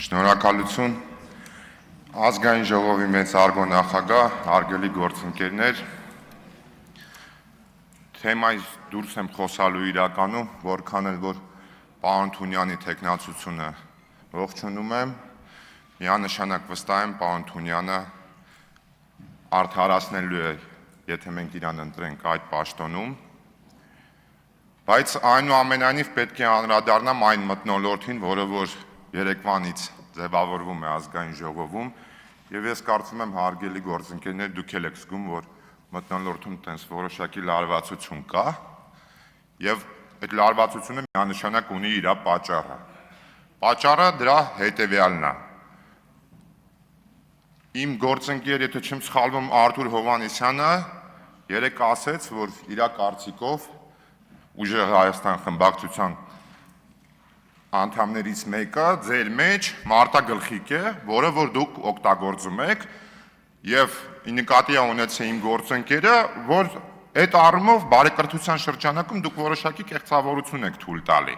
Շնորհակալություն ազգային ժողովի մեծ արգո նախագահ, հարգելի գործընկերներ, թեմայից դուրս եմ խոսալու իրականում, որքան էլ որ պարոն Թունյանի թեկնածությունը ողջունում եմ, միանշանակ վստահ եմ պարոն Թունյանը արդարացնելու է, եթե մենք իրան ընտրենք այդ պաշտոնում, բայց այնուամենայնիվ պետք է անդրադառնամ այն մթնոլորտին, որը որ երեկվանից ձևավորվում է ազգային ժողովում, եւ ես կարծում եմ հարգելի գործընկերներ, դուք եք զգում, որ մթնոլորտում տենց որոշակի լարվածություն կա, եւ այդ լարվածությունը միանշանակ ունի իր պատճառը։ Պատճառը դրա հետեւյալն է։ Իմ գործընկեր, եթե չեմ սխալվում, Արթուր Հովհաննիսյանը երեք ասեց, որ իր կարծիքով Ուժեղ Հայաստան խմբակցության անդամներից մեկը ձեր մեջ մարտագլխիկ է, որը որ դուք օգտագործում եք եւ նկատի ունեցել իմ գործընկերը, որ այդ առումով բարեկրթության շրջանակում դուք որոշակի կեղծավորություն եք թույլ տալի։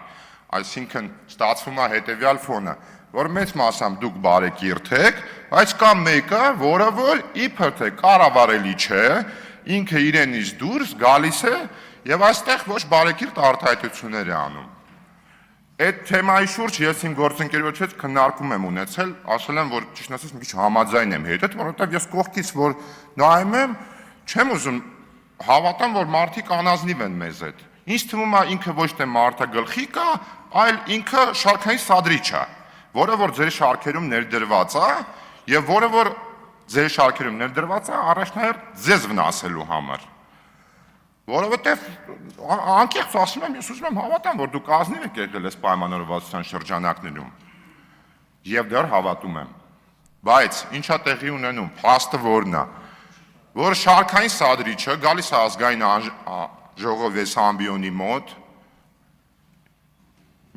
Այսինքն ստացվում է հետեւյալ ֆոնը, որ մեծ մասամբ դուք բարեկիրթ եք, բայց կա մեկը, որը որ իբր թե կառավարելի չէ, ինքը իրենից դուրս գալիս է եւ այստեղ ոչ բարեկիրթ արտահայտություններ է անում։ Այդ թեմայի շուրջ ես իմ գործընկերոջ հետ քննարկում եմ ունեցել, ասել եմ, որ ճիշտ ասած մի քիչ համաձայն եմ հետ, որովհետեւ ես կողքից որ նայում եմ, չեմ ուզում հավատամ, որ մարդիկ անազնիվ են մեզ հետ։ Ինձ թվում է ինքը ոչ թե մարտագլխիկ է, այլ ինքը շարքային սադրիչ է, որը որ ձեր շարքերում ներդրված է եւ որը որ ձեր շարքերում ներդրված է առաջնահերթ ձեզ վնասելու համար։ Որովհետև անկեղծ ասում եմ, ես ուզում եմ հավատամ, որ դուք ազնիվ եք եղել այս պայմանավորվածության շրջանակներում եւ դեռ հավատում եմ։ Բայց ինչա տեղի ունենում, փաստը որն է, որ շարքային սադրիչը գալիս է ազգային ժողովի ամբիոնի մոտ,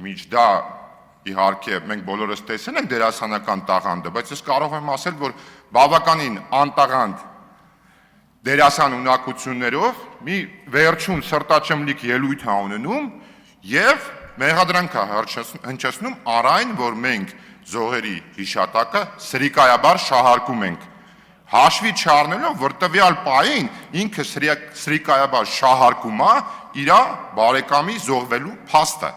միջ դա իհարկե մենք բոլորս տեսել ենք դերասանական տաղանդը, բայց ես կարող եմ ասել, որ բավականին անտաղանդ դերասան ունակություններով մի վերջում սրտաճմլիկ ելույթ է ունենում եւ մեղադրանք է հնչեցնում առայն, որ մենք զոհերի հիշատակը սրիկայաբար շահարկում ենք, հաշվի չառնելով, որ տվյալ պահին ինքը սրիկայաբար շահարկում է իր բարեկամի զոհվելու փաստը։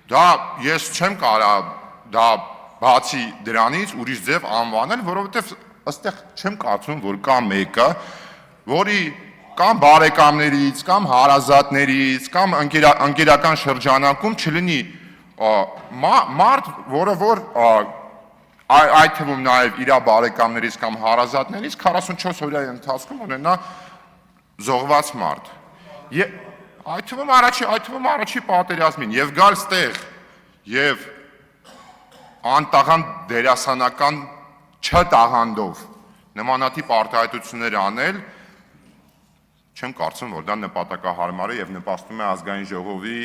Դա ես չեմ կարող դա բացի դրանից ուրիշ ձև անվանել, որովհետեւ այստեղ չեմ կարծում, որ կա մեկը, որի կամ բարեկամներից, կամ հարազատներից, կամ ընկերական շրջանակում չլինի մարդ, որը որ այդ թվում նաև իր բարեկամներից կամ հարազատներից 44 օրյա ընթացքում ունենա զոհված մարդ։ Այդ թվում առաջի պատերազմին եւ գալ ստեղ եւ անտաղանդ դերասանական չտաղանդով նմանատիպ արտահայտություններ անել, չեմ կարծում, որ դա նպատակահարմար է եւ նպաստում է ազգային ժողովի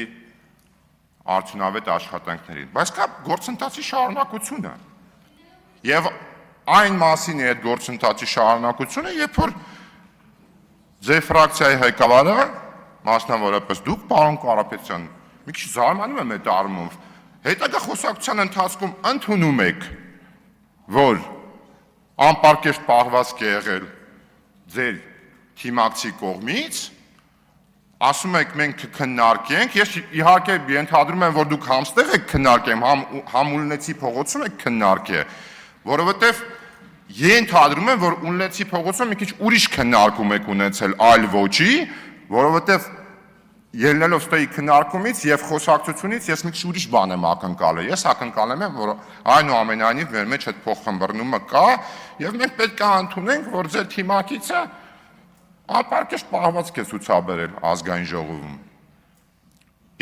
արդյունավետ աշխատանքներին։ Բայց կա գործընթացի շարունակությունը։ Եվ այն մասին է այդ գործընթացի շարունակությունը, երբ որ ձեր ֆրակցիայի ղեկավարը, մասնավորապես դուք, պարոն Կարապետյան, մի քիչ զարմանում եմ այդ առումով, հետագա խոսակցության ընթացքում ընդունում եք, որ անպարկեշտ պահվածք է եղել ձեր թիմակցի կողմից, ասում եք մենք քննարկենք, ես իհարկե ենթադրում եմ, որ դուք համստեղ եք քննարկեմ, համ Ուլնեցի փողոցում եք քննարկել, որովհետև ենթադրում եմ, որ Ուլնեցի փողոցում մի քիչ ուրիշ քննարկում եք ունեցել այլ ոչի, որովհետև ելնելով ստեի քննարկումից եւ խոսակցությունից ես մի քիչ ուրիշ բան եմ ակնկալել։ Ես ակնկալում եմ, որ այնուամենայնիվ մեր մեջ այդ փոխխմբռնումը կա եւ մենք պետք է ընդունենք, որ ձեր թիմակիցը անպարկեշտ պահվածք է ցուցաբերել ազգային ժողովում։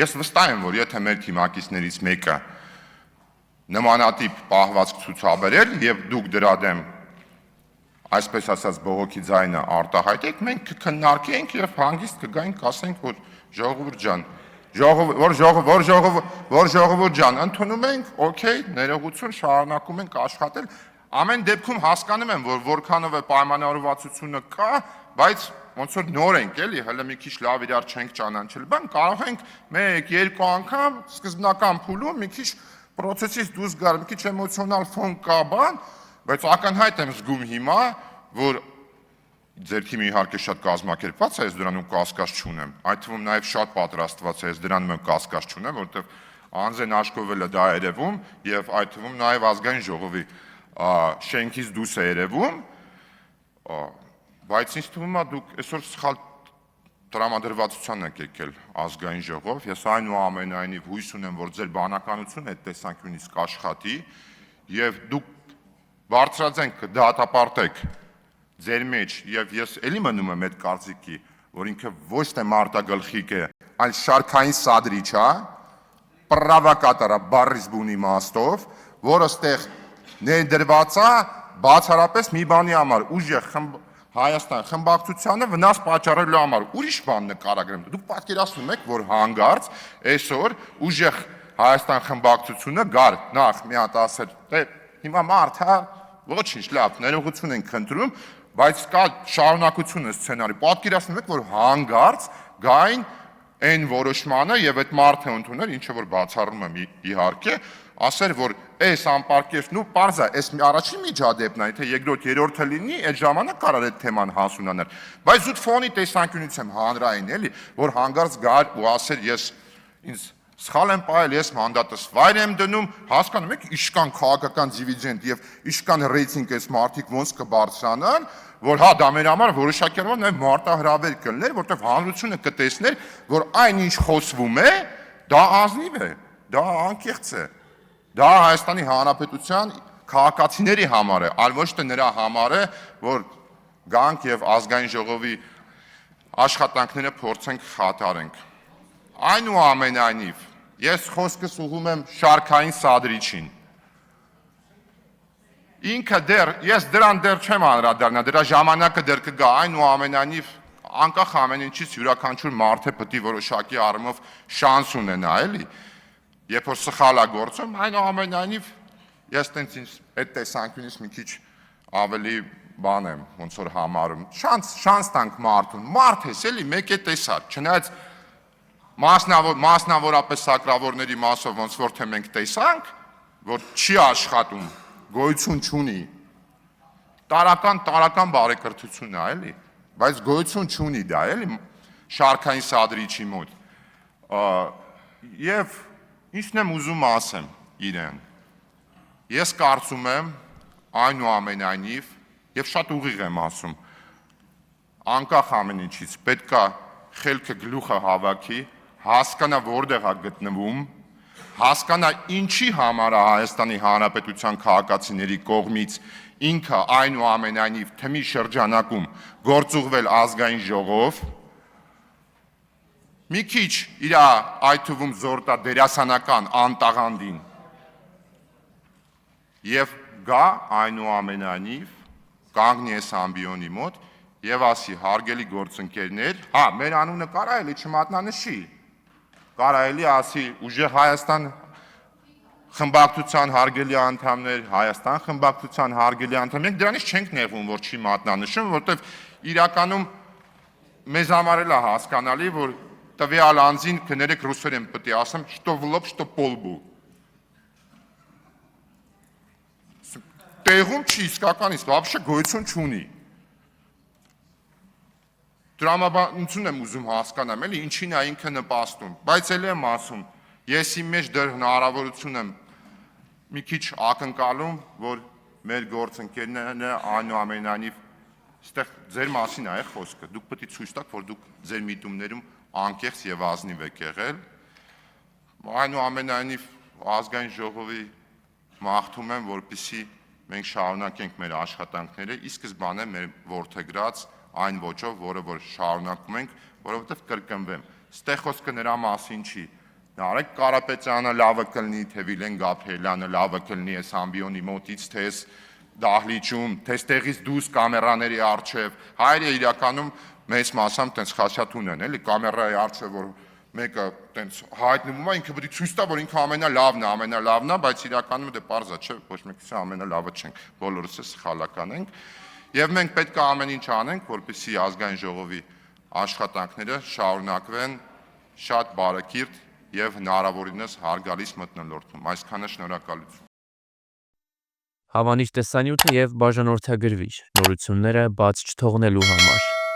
Ես վստահ եմ, որ եթե մեր թիմակիցներից մեկը նմանատիպ պահվածք ցուցաբերել եւ դուք դրա դեմ այսպես ասած բողոքի ձայնը արտահայտեք, մենք կքննարկենք եւ հանգիստ կգայինք, ասենք, որ ժողովուրդ ջան, ընդունում ենք, օքեյ, ներողություն, շարունակում ենք աշխատել։ Ամեն դեպքում հասկանում եմ, որ որքանով է պայմանավորվածությունը կա, բայց ոնց որ նոր ենք էլի, հələ մի քիչ լավ իրար չենք ճանաչել, բան կարող ենք 1-2 անգամ սկզբնական փուլում մի քիչ process-ից դուրս գալ, մի քիչ էմոցիոնալ ֆոն կա բան, բայց ակնհայտ եմ զգում հիմա, որ ձեր թիմը իհարկե շատ կազմակերպված է, ես դրանում կասկած չունեմ, այդ թվում նաև շատ պատրաստված է, ես դրանում կասկած չունեմ, որովհետև Անձեն Աշկովելը դա երևում եւ այդ թվում նաև ազգային ժողովի շենքից դուրս է երևում, բայց ինձ թվում է դուք այսօր սխալ տրամադրվածության եք եկել ազգային ժողով, ես այնուամենայնիվ հույս ունեմ, որ ձեր բանականությունը այդ տեսանկյունից կաշխատի եւ դուք բարձրաձայն կդատապարտեք ձեր մեջ եւ ես էլի մնում եմ այդ կարծիքի, որ ինքը ոչ թե մարտագլխիկ է, այլ շարքային սադրիչ է, պրավակատորա բառից բունի մաստով, որը ստեղ ներդրված է բացառապես մի բանի համար, ուժեղ Հայաստան խմբակցությանը վնաս պատճառելու համար, ուրիշ բան նկարագրեմ, դուք պատկերացնում եք, որ հանգարց այսօր ուժեղ Հայաստան խմբակցությունը գար նախ մի հատ ասել, դե հիմա մարդ հա, ոչինչ, լավ, ներողություն ենք խնդրում, բայց կա շարունակությունը սցենարի, պատկերացնում եք, որ հանգարց գային այն որոշմանը եւ այդ մարդը ընդունել, ինչը որ բացառում եմ իհարկե, ասեր որ այս անպարկեշտն ու parza, այս առաջին միջադեպն է, թե երկրորդ, երրորդը լինի, այդ ժամանակ կարող է այդ թեման հասունանալ։ Բայց զուտ ֆոնի տեսանկյունից եմ հանրային, էլի, որ հանգարց գար ու ասեր ես ինձ սխալ եմ պահել, ես մանդատս վայր եմ դնում, հասկանում եք, իշկան քաղաքական դիվիդենդ եւ իշկան ռեյտինգ այս մարդիկ ոնց կբարձրանան, որ հա դա մեր համար որոշակի առումով նաև մարտահրավեր կլներ, որտեղ հանրությունը կտեսներ, որ այն ինչ խոսվում է, դա ազնիվ է, դա անկեղծ է։ Դա Հայաստանի Հանրապետության քաղաքացիների համար է, այլ ոչ թե նրա համար է, որ գանք եւ ազգային ժողովի աշխատանքները փորձենք խաթարենք։ Այնուամենայնիվ, ես խոսքս ուղղում եմ շարքային սադրիչին։ Ինքը դեռ, ես դրան դեռ չեմ անդրադառնա, դրա ժամանակը դեռ կգա, այնուամենայնիվ անկախ ամեն ինչից յուրաքանչյուր մարդ է պետք է որոշակի առումով շանս ունենա, էլի։ Երբ որ սխալ է գործում, այնուամենայնիվ ես տենց ինձ այդ տեսանկյունից մի քիչ ավելի բան եմ, ոնց որ համարում։ Շանս տանք մարդուն, մարդ ես էլի, մեկ է տեսար, չնայած մասնավորապես սակրավորների մասով ոնց որ թե մենք տեսանք, որ չի աշխատում, գոյություն չունի, տարական բարեկրթություն է, էլի, բայց գոյություն չունի դա, էլի, շարքային սադրիչի մոտ։ Եվ ինչն եմ ուզում ասեմ իրեն, ես կարծում եմ այնուամենայնիվ, եւ շատ ուղիղ եմ ասում, անկախ ամեն ինչից պետք է խելքը գլուխը հավաքի, հասկանա որտեղ է գտնվում, հասկանա ինչի համար է Հայաստանի Հանրապետության քաղաքացիների կողմից ինքը այնուամենայնիվ թմի շրջանակում գործուղվել ազգային ժողով, մի քիչ իր այդ թվում զորտա դերասանական անտաղանդին եւ գա այնուամենայնիվ կանգնի այս ամբիոնի մոտ եւ ասի հարգելի գործընկերներ, հա, մեր անունը կարա էլի չմատնանշի, կարա էլի ասի ուժեղ Հայաստան խմբակցության հարգելի անդամներ, Հայաստան խմբակցության հարգելի անդամներ, մենք դրանից չենք նեղվում, որ չի մատնանշում, որովհետեւ իրականում մեզ համար էլ է հասկանալի, որ տվյալ անձին կներեք ռուսերեն պետք է ասեմ, что в лоб, что по лбу։ Տեղում չի իսկականից, вообще գոյություն չունի։ Տրամաբանություն եմ ուզում հասկանամ, էլի ինչին է ինքը նպաստում, բայց էլ եմ ասում, ես իմ մեջ դեռ հնարավորություն եմ մի քիչ ակնկալում, որ մեր գործընկերները այնուամենայնիվ այստեղ ձեր մասին է խոսքը, դուք պետք է ցույց տաք, որ դուք ձեր միտումներում անկեղծ եւ ազնիվ եք եղել, այնուամենայնիվ ազգային ժողովի մաղթում եմ, որպեսզի մենք շարունակենք մեր աշխատանքները, ի սկզբանե մեր որդեգրած այն ոճով, որը որ շարունակում ենք, որովհետև կրկնվեմ, ստեղ խոսքը նրա մասին չի, Նարեկ Կարապետյանը լավը կլնի, թե Վիլեն Գաբրիելյանը լավը կլնի այս ամբիոնի մոտից, թե այս դահլիճում, թե ստեղից դուրս կամերաների առջև, հայրը իրականում մեծ մասամբ տենց խաչատուն են, էլի կամերայի առջև, որ մեկը տենց հայտնվում է, ինքը պետք է ցույց տա, որ ինքը ամենալավն է, բայց իրականում դե պարզ է, չէ, ոչ մեկը ամենալավը չենք, բոլորս է սխալական ենք։ Եվ մենք պետք է ամեն ինչ անենք, որպեսզի ազգային ժողովի աշխատանքները շարունակվեն շատ բարեկիրթ եւ հնարավորինս հարգալից մթնոլորտում։ Այսքանը շնորհակալություն։ Հավանիր տեսանյութը եւ բաժանորդագրվիր նորությունները բաց չթողնելու համար։